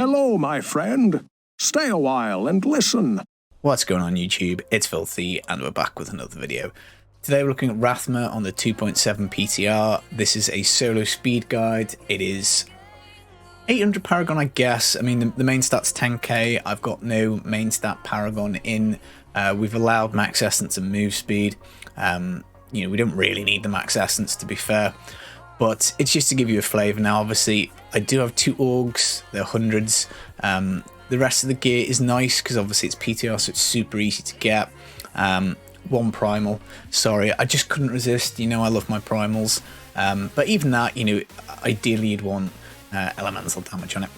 Hello, my friend. Stay a while and listen. What's going on YouTube? It's Filthy and we're back with another video. Today we're looking at Rathma on the 2.7 PTR. This is a solo speed guide. It is 800 Paragon, I guess. I mean, the main stat's 10k. I've got no main stat Paragon in. We've allowed max essence and move speed. You know, we don't really need the max essence, to be fair. But it's just to give you a flavour. Now, obviously, I do have 2 orgs. They're hundreds. The rest of the gear is nice because obviously it's PTR, so it's super easy to get. 1 primal. Sorry, I just couldn't resist. You know, I love my primals. But even that, you know, ideally you'd want elemental damage on it.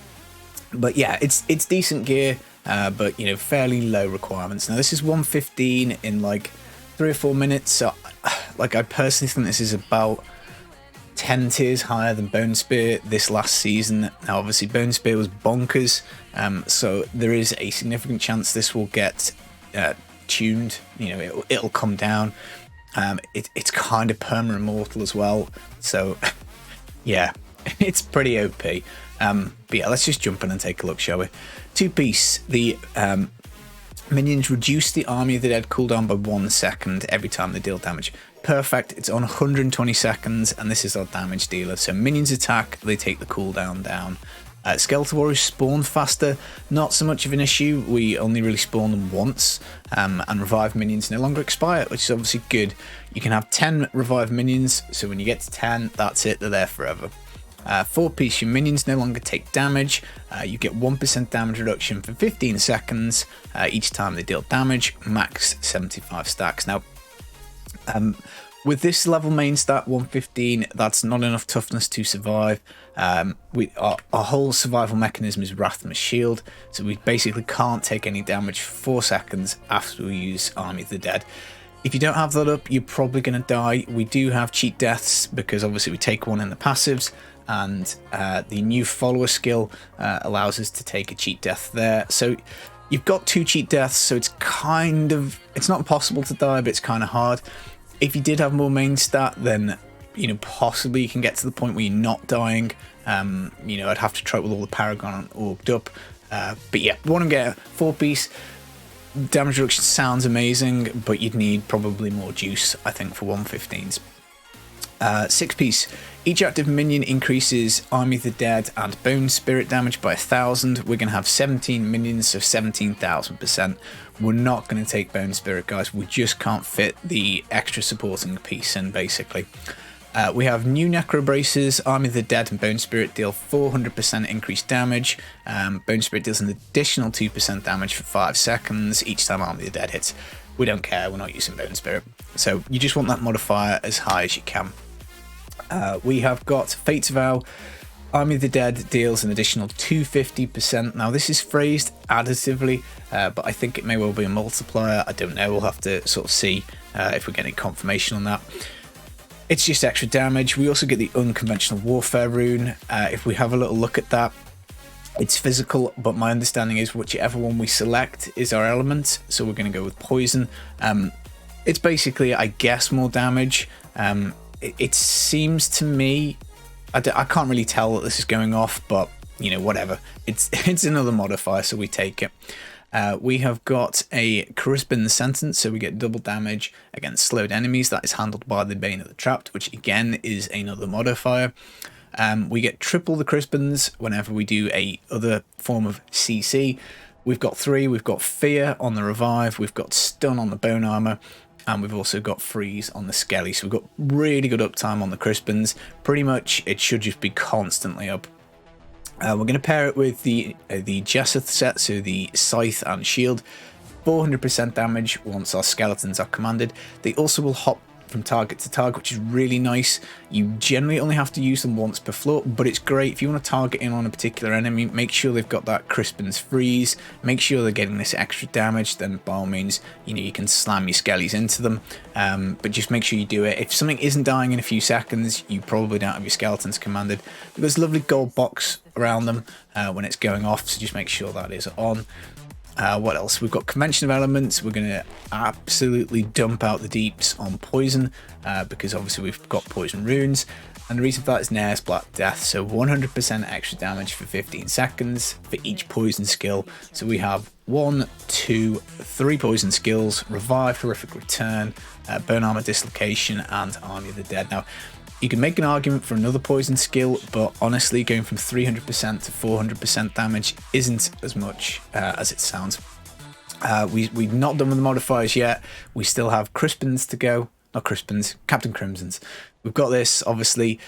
But yeah, it's decent gear, but you know, fairly low requirements. Now this is 115 in like 3 or 4 minutes. So, like, I personally think this is about 10 tiers higher than Bone Spear this last season. Now obviously Bone Spear was bonkers, so there is a significant chance this will get tuned. You know, it'll come down. It's kind of perma immortal as well, so yeah, it's pretty OP. But yeah, let's just jump in and take a look, shall we? 2-piece. The minions reduce the Army of the Dead cooldown by 1 second every time they deal damage. Perfect. It's on 120 seconds, and this is our damage dealer. So minions attack, they take the cooldown down. Skeletal Warriors spawn faster, not so much of an issue. We only really spawn them once, and revive minions no longer expire, which is obviously good. You can have 10 revive minions, so when you get to 10, that's it, they're there forever. 4-piece, your minions no longer take damage. You get 1% damage reduction for 15 seconds each time they deal damage, max 75 stacks. Now, with this level main stat 115, that's not enough toughness to survive. Our whole survival mechanism is Rathma's shield, so we basically can't take any damage for 4 seconds after we use Army of the Dead. If you don't have that up, you're probably going to die. We do have cheat deaths because obviously we take 1 in the passives, and the new follower skill allows us to take a cheat death there. So you've got 2 cheat deaths, so it's not impossible to die, but it's kind of hard. If you did have more main stat, then, you know, possibly you can get to the point where you're not dying. You know, I'd have to try it with all the Paragon orged up. But yeah, we want to get a 4-piece. Damage reduction sounds amazing, but you'd need probably more juice, I think, for 115s. 6-piece. Each active minion increases Army of the Dead and Bone Spirit damage by 1,000. We're going to have 17 minions, so 17,000%. We're not going to take Bone Spirit, guys. We just can't fit the extra supporting piece in, basically. We have new Necro Braces. Army of the Dead and Bone Spirit deal 400% increased damage. Bone Spirit deals an additional 2% damage for 5 seconds each time Army of the Dead hits. We don't care, we're not using Bone Spirit. So you just want that modifier as high as you can. We have got Fate's Vow. Army of the Dead deals an additional 250%. Now this is phrased additively, but I think it may well be a multiplier. I don't know, we'll have to sort of see if we're getting confirmation on that. It's just extra damage. We also get the Unconventional Warfare rune. If we have a little look at that, it's physical, but my understanding is whichever one we select is our element, so we're going to go with Poison. It's basically, I guess, more damage. It seems to me, I can't really tell that this is going off, but you know, whatever. It's another modifier, so we take it. We have got a Crispin Sentence, so we get double damage against slowed enemies. That is handled by the Bane of the Trapped, which again is another modifier. We get triple the Crispins whenever we do a other form of CC. We've got 3. We've got Fear on the Revive. We've got Stun on the Bone Armor. And we've also got Freeze on the Skelly. So we've got really good uptime on the Crispins. Pretty much it should just be constantly up. We're going to pair it with the Jesseth set, so the Scythe and Shield. 400% damage once our skeletons are commanded. They also will hop from target to target, which is really nice. You generally only have to use them once per floor, but it's great if you want to target in on a particular enemy. Make sure they've got that Crispin's Freeze, make sure they're getting this extra damage, then by all means, you know, you can slam your skellies into them, but just make sure you do it. If something isn't dying in a few seconds, you probably don't have your skeletons commanded. There's a lovely gold box around them when it's going off, so just make sure that is on. What else? We've got Convention of Elements. We're going to absolutely dump out the deeps on poison because obviously we've got poison runes. And the reason for that is Nair's Black Death. So 100% extra damage for 15 seconds for each poison skill. So we have 1, 2, 3 poison skills: Revive, Horrific Return, Burn Armor Dislocation, and Army of the Dead. Now, you can make an argument for another poison skill, but honestly, going from 300% to 400% damage isn't as much as it sounds. We've not done with the modifiers yet. We still have Crispins to go. Not Crispins, Captain Crimsons. We've got this, obviously,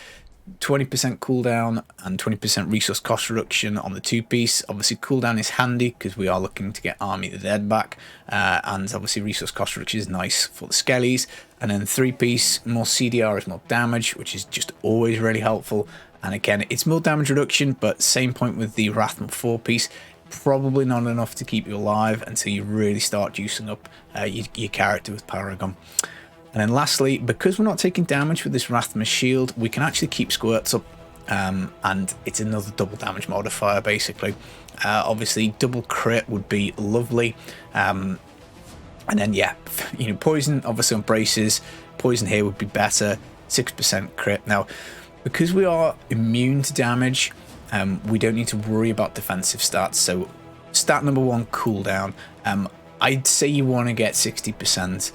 20% cooldown and 20% resource cost reduction on the 2-piece. Obviously, cooldown is handy because we are looking to get Army of the Dead back. And obviously, resource cost reduction is nice for the skellies. And then 3-piece, more CDR is more damage, which is just always really helpful. And again, it's more damage reduction, but same point with the Rathma 4-piece. Probably not enough to keep you alive until you really start juicing up your character with Paragon. And then lastly, because we're not taking damage with this Rathma shield, we can actually keep squirts up, and it's another double damage modifier basically. Obviously, double crit would be lovely. And then yeah, you know, poison obviously on braces. Poison here would be better, 6% crit. Now, because we are immune to damage, we don't need to worry about defensive stats. So stat number 1, cooldown. I'd say you want to get 60%.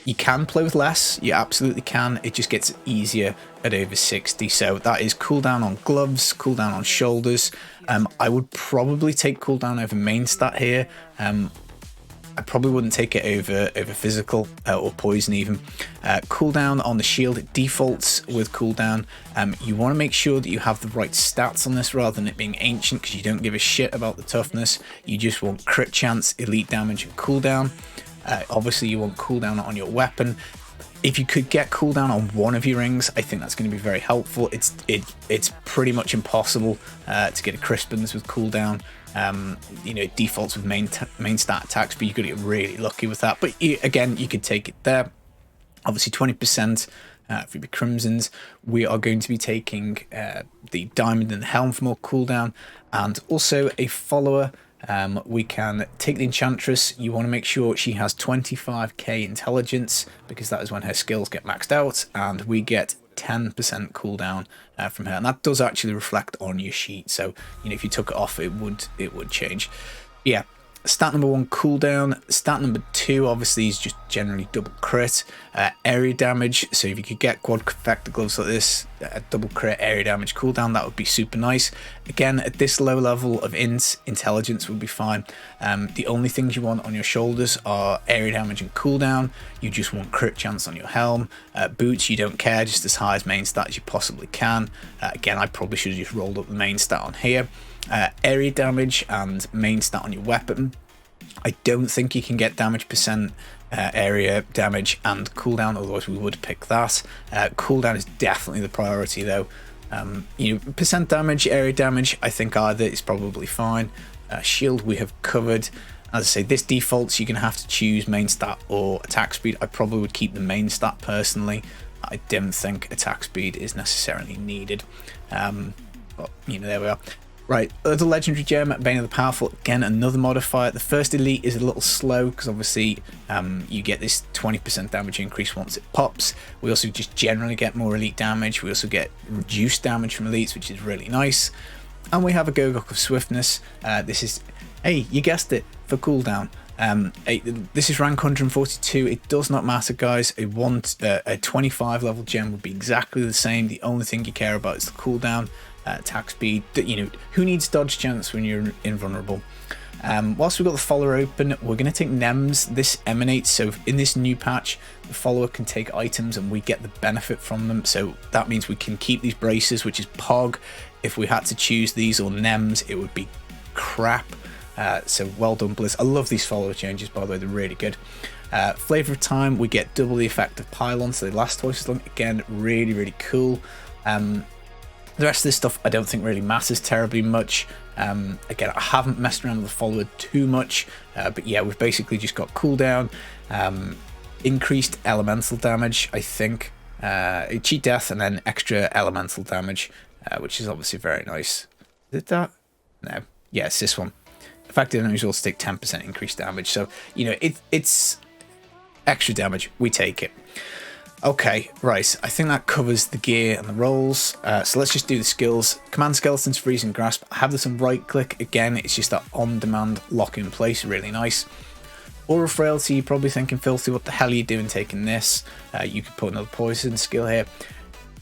You can play with less, you absolutely can. It just gets easier at over 60. So that is cooldown on gloves, cooldown on shoulders. I would probably take cooldown over main stat here. I probably wouldn't take it over physical or poison even. Cooldown on the shield, it defaults with cooldown. You want to make sure that you have the right stats on this rather than it being ancient, because you don't give a shit about the toughness. You just want crit chance, elite damage, and cooldown. Obviously, you want cooldown on your weapon. If you could get cooldown on one of your rings, I think that's going to be very helpful. It's pretty much impossible to get a Crispins with cooldown. You know, it defaults with main stat attacks, but you've got to get really lucky with that. But again, you could take it there. Obviously, 20% for your Crimsons. We are going to be taking the Diamond and the Helm for more cooldown, and also a follower. We can take the Enchantress. You want to make sure she has 25k intelligence, because that is when her skills get maxed out, and we get 10% cooldown from her, and that does actually reflect on your sheet. So you know, if you took it off, it would change. Yeah, stat number 1, cooldown. Stat number 2 obviously is just generally double crit, area damage. So if you could get quad effector gloves like this, double crit, area damage, cooldown, that would be super nice. Again, at this low level of intelligence would be fine. The only things you want on your shoulders are area damage and cooldown. You just want crit chance on your helm. Boots, you don't care, just as high as main stat as you possibly can. Again, I probably should have just rolled up the main stat on here. Area damage and main stat on your weapon. I don't think you can get damage percent, area damage, and cooldown, otherwise we would pick that. Cooldown is definitely the priority though. You know, percent damage, area damage, I think either is probably fine. Shield we have covered. As I say, this defaults, you're going to have to choose main stat or attack speed. I probably would keep the main stat personally. I don't think attack speed is necessarily needed. But you know, there we are. Right, other legendary gem, Bane of the Powerful. Again, another modifier. The first elite is a little slow because obviously you get this 20% damage increase once it pops. We also just generally get more elite damage. We also get reduced damage from elites, which is really nice. And we have a Gogok of Swiftness. This is, hey, you guessed it, for cooldown. This is rank 142. It does not matter, guys. A 25 level gem would be exactly the same. The only thing you care about is the cooldown. Attack speed. You know, who needs dodge chance when you're invulnerable? Whilst we've got the follower open, we're going to take Nems. This emanates, so in this new patch, the follower can take items and we get the benefit from them. So that means we can keep these braces, which is Pog. If we had to choose these or Nems, it would be crap. So well done, Blizz. I love these follower changes, by the way, they're really good. Flavor of Time, we get double the effect of Pylon, so they last twice as long. Again, really, really cool. The rest of this stuff I don't think really matters terribly much. Again, I haven't messed around with the follower too much, but yeah, we've basically just got cooldown, increased elemental damage, I think, cheat death, and then extra elemental damage, which is obviously very nice. Is it that? No. Yeah, it's this one. Affected enemies will take 10% increased damage. So, you know, it's extra damage. We take it. Okay, right. I think that covers the gear and the rolls. So let's just do the skills. Command Skeletons, Freeze and Grasp. I have this on right click. Again, it's just that on-demand lock in place. Really nice. Aura Frailty, you're probably thinking, Filthy, what the hell are you doing taking this? You could put another poison skill here.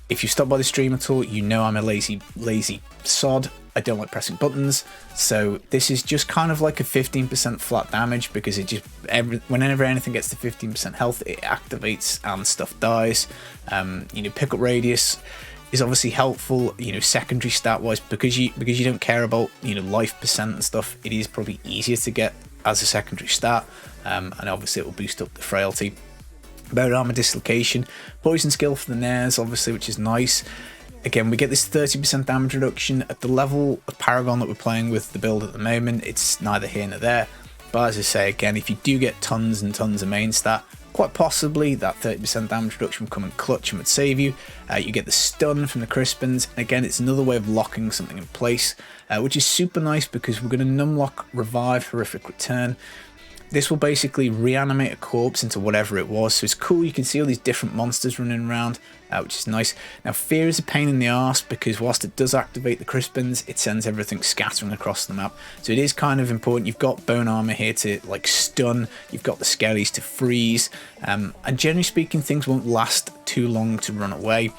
If you stop by the stream at all, you know I'm a lazy sod. I don't like pressing buttons. So this is just kind of like a 15% flat damage, because it just, whenever anything gets to 15% health, it activates and stuff dies. You know, Pickup Radius is obviously helpful, you know, secondary stat wise, because you don't care about, you know, life percent and stuff. It is probably easier to get as a secondary stat, and obviously it will boost up the frailty. Bone Armor Dislocation, poison skill for the nares, obviously, which is nice. Again, we get this 30% damage reduction at the level of Paragon that we're playing with the build at the moment. It's neither here nor there, but as I say, again, if you do get tons and tons of main stat, quite possibly that 30% damage reduction would come in clutch and would save you. You get the stun from the Crispins, and again, it's another way of locking something in place, which is super nice, because we're going to numlock Revive, Horrific Return. This will basically reanimate a corpse into whatever it was, so it's cool. You can see all these different monsters running around, which is nice. Now, Fear is a pain in the arse, because whilst it does activate the Crispins, it sends everything scattering across the map. So it is kind of important. You've got Bone Armor here to like stun, you've got the Skellies to freeze, and generally speaking, things won't last too long to run away.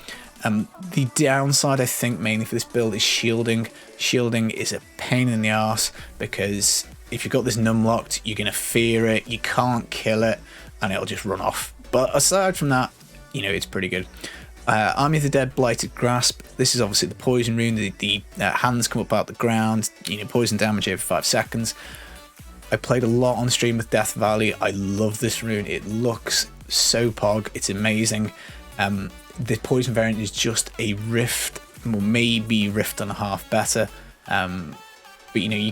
The downside, I think, mainly for this build is shielding. Shielding is a pain in the arse, because if you've got this numlocked, you're going to fear it, you can't kill it, and it'll just run off. But aside from that, you know, it's pretty good. Army of the Dead, Blighted Grasp. This is obviously the poison rune. The hands come up out the ground, you know, poison damage every 5 seconds. I played a lot on stream with Death Valley. I love this rune. It looks so pog. It's amazing. The poison variant is just a rift, or maybe rift and a half better. But you know, you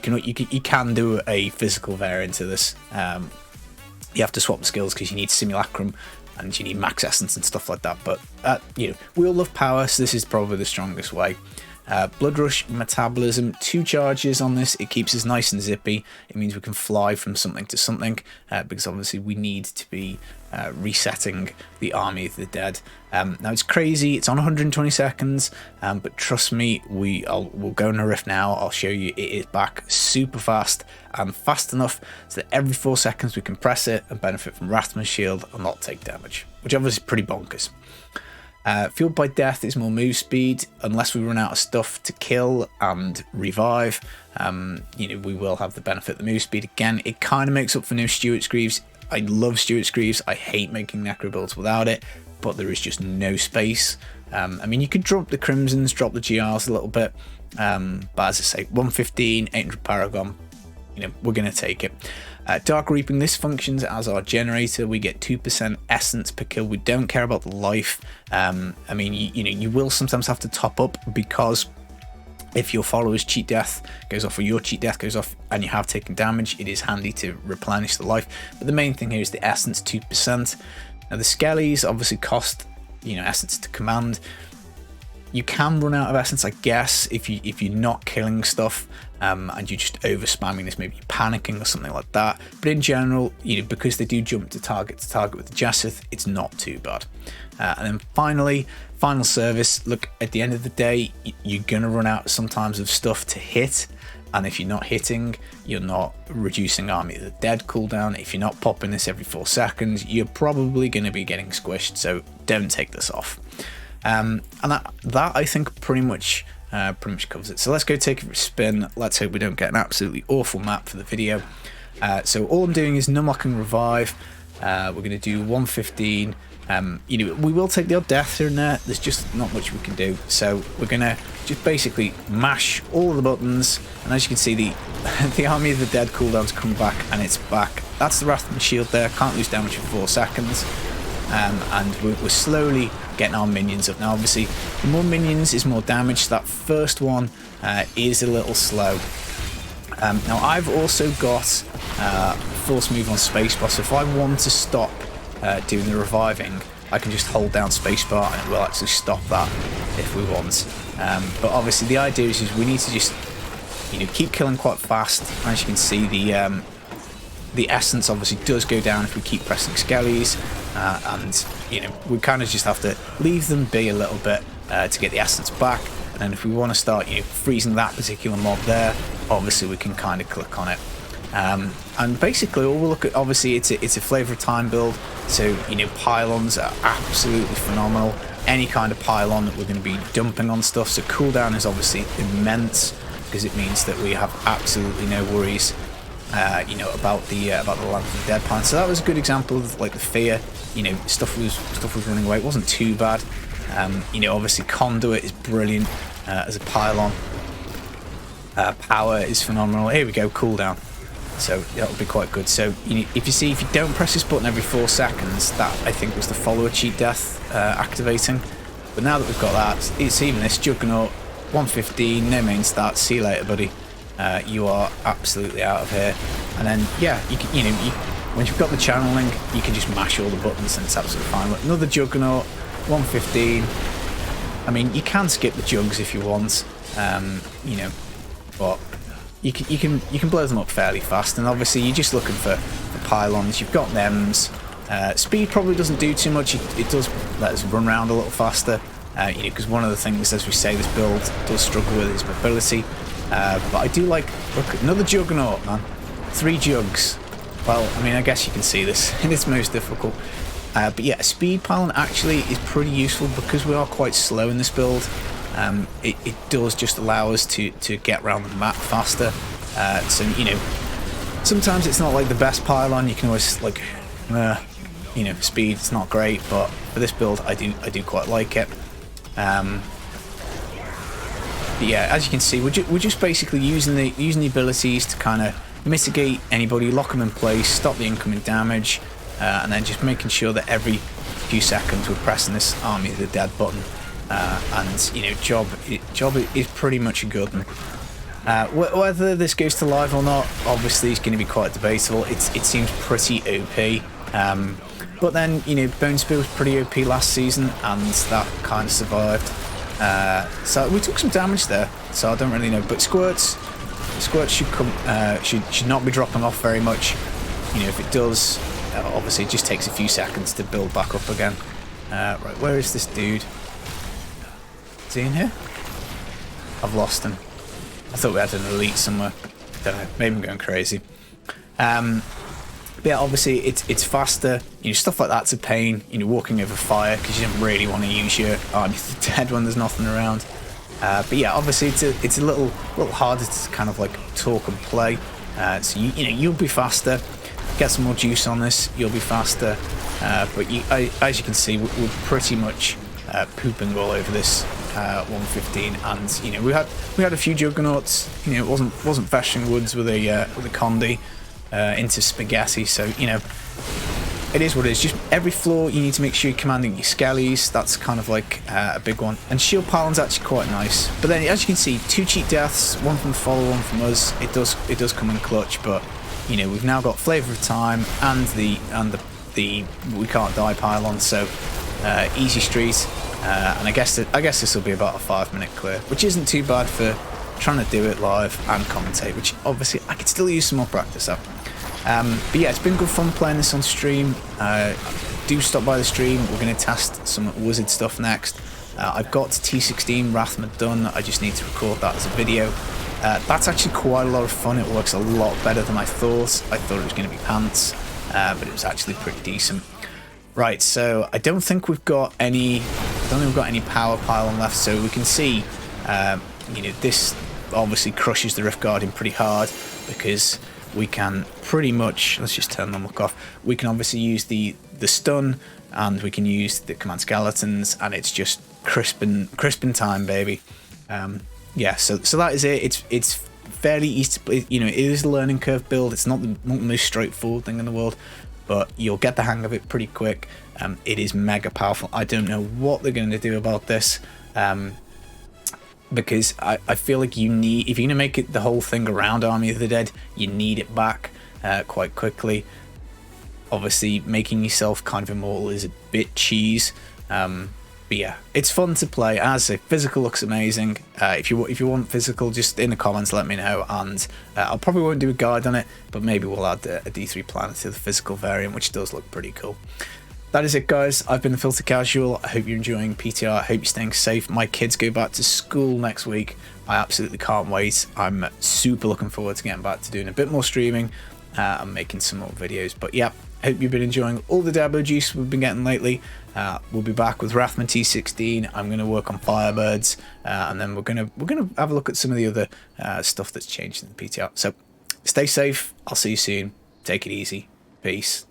can do a physical variant to this. You have to swap the skills because you need Simulacrum and you need Max Essence and stuff like that. But you know, we all love power, so this is probably the strongest way. Blood Rush Metabolism, 2 charges on this. It keeps us nice and zippy. It means we can fly from something to something, because obviously we need to be resetting the Army of the Dead. Now it's crazy, it's on 120 seconds, but trust me, we'll go in a rift now. I'll show you it is back super fast, and fast enough so that every 4 seconds we can press it and benefit from Rathma's shield and not take damage, which obviously is pretty bonkers. Fueled by Death is more move speed. Unless we run out of stuff to kill and revive, you know, we will have the benefit of the move speed. Again, it kind of makes up for no Stuart's Greaves. I love Stuart's Greaves. I hate making necro builds without it, but there is just no space. I mean, you could drop the Crimsons, drop the GRs a little bit, but as I say, 115, 800 Paragon, you know, we're going to take it. Dark Reaping, this functions as our generator. We get 2% essence per kill. We don't care about the life. I mean, you know, you will sometimes have to top up, because if your follower's cheat death goes off or your cheat death goes off and you have taken damage, it is handy to replenish the life. But the main thing here is the essence, 2%. Now the Skellies obviously cost, you know, essence to command. You can run out of essence, I guess, if you're not killing stuff, and you're just over spamming this, maybe you're panicking or something like that. But in general, you know, because they do jump to target with the Jesseth, it's not too bad. And then finally, final service. Look, at the end of the day, you're gonna run out sometimes of stuff to hit, and if you're not hitting, you're not reducing Army of the Dead cooldown. If you're not popping this every 4 seconds, you're probably going to be getting squished, so don't take this off. And that I think pretty much covers it. So let's go take it for a spin. Let's hope we don't get an absolutely awful map for the video. So all I'm doing is numlocking Revive. We're going to do 115. You know, we will take the odd death here and there. There's just not much we can do. So we're going to just basically mash all the buttons. And as you can see, the Army of the Dead cooldown's come back, and it's back. That's the Rathma shield there. Can't lose damage for 4 seconds. And we're slowly getting our minions up. Now obviously, the more minions is more damage, so that first one is a little slow. Now I've also got force move on spacebar, so if I want to stop doing the reviving, I can just hold down spacebar and it will actually stop that if we want. But obviously the idea is we need to just keep killing quite fast. As you can see, the essence obviously does go down if we keep pressing skellies, and we kind of just have to leave them be a little bit to get the essence back. And then if we want to start freezing that particular mob there, obviously we can kind of click on it. And basically all we'll look at, obviously it's a Flavor of Time build, so pylons are absolutely phenomenal. Any kind of pylon that we're going to be dumping on stuff, so cooldown is obviously immense, because it means that we have absolutely no worries about the Land of the Dead pylon. So that was a good example of like the fear. Stuff was running away. It wasn't too bad. Obviously Conduit is brilliant as a pylon. Power is phenomenal. Here we go, cooldown. So that'll be quite good. So if you don't press this button every 4 seconds, that I think was the follower cheat death activating. But now that we've got that, it's even this Juggernaut 115, no main stats. See you later, buddy. You are absolutely out of here. And then once you've got the channeling, you can just mash all the buttons and it's absolutely fine. Look, another Juggernaut 115. I mean, you can skip the jugs if you want, but you can blow them up fairly fast. And obviously you're just looking for pylons. You've got thems. Speed probably doesn't do too much. It does let us run around a little faster, because one of the things, as we say, this build does struggle with is mobility. But I do like, look, another Juggernaut, man. 3 jugs. Well, I mean, I guess you can see this in its most difficult. But yeah, a speed pylon actually is pretty useful because we are quite slow in this build. It does just allow us to get around the map faster. So sometimes it's not like the best pylon. You can always like, speed. It's not great, but for this build, I do quite like it. But yeah, as you can see, we're just basically using the abilities to kind of mitigate anybody, lock them in place, stop the incoming damage, and then just making sure that every few seconds we're pressing this Army of the Dead button. And job is pretty much a good one. Whether this goes to live or not, obviously it's going to be quite debatable. It seems pretty OP. But then Bone Spear was pretty OP last season, and that kind of survived. So we took some damage there, so I don't really know. But squirts should not be dropping off very much. If it does, obviously it just takes a few seconds to build back up again. Right, where is this dude? Is he in here? I've lost him. I thought we had an elite somewhere. Don't know. Maybe I'm going crazy. But yeah, obviously it's faster. Stuff like that's a pain. Walking over fire because you don't really want to use your Army of the Dead when there's nothing around. But yeah, obviously it's a little harder to kind of like talk and play. So you'll be faster. Get some more juice on this. You'll be faster. But as you can see, we're pretty much pooping all over this 115, and we had a few Juggernauts. It wasn't Fashing Woods with a Condi into spaghetti. So it is what it is. Just every floor you need to make sure you're commanding your skellies. That's kind of like a big one. And shield pylon's actually quite nice. But then as you can see, 2 cheat deaths, one from the follower, one from us. It does come in clutch. But we've now got Flavor of Time and the we can't die pylon. So easy street. And I guess this will be about a 5-minute clear, which isn't too bad for trying to do it live and commentate, which obviously I could still use some more practice at. But yeah, it's been good fun playing this on stream. Do stop by the stream. We're going to test some wizard stuff next. I've got T16 Rathma done. I just need to record that as a video. That's actually quite a lot of fun. It works a lot better than I thought. I thought it was going to be pants, but it was actually pretty decent. Right, so I don't think we've got any power pylon left, so we can see this obviously crushes the Rift Guardian pretty hard, because we can pretty much, let's just turn them off, we can obviously use the stun, and we can use the command skeletons, and it's just crisping time, baby. Yeah, so that is it. It's fairly easy to, it is a learning curve build. It's not the most straightforward thing in the world, but you'll get the hang of it pretty quick. It is mega powerful. I don't know what they're going to do about this, because I feel like if you're going to make it the whole thing around Army of the Dead, you need it back quite quickly. Obviously, making yourself kind of immortal is a bit cheese, But yeah, it's fun to play. As I say, physical looks amazing. If you want physical, just in the comments let me know, and I probably won't do a guide on it, but maybe we'll add a D3 planner to the physical variant, which does look pretty cool. That is it, guys. I've been the Filthy Casual. I hope you're enjoying PTR. I hope you're staying safe. My kids go back to school next week. I absolutely can't wait. I'm super looking forward to getting back to doing a bit more streaming and making some more videos. But yeah, I hope you've been enjoying all the Diablo juice we've been getting lately. We'll be back with Rathma T16. I'm going to work on Firebirds, and then we're gonna have a look at some of the other stuff that's changed in the PTR. So stay safe. I'll see you soon. Take it easy. Peace.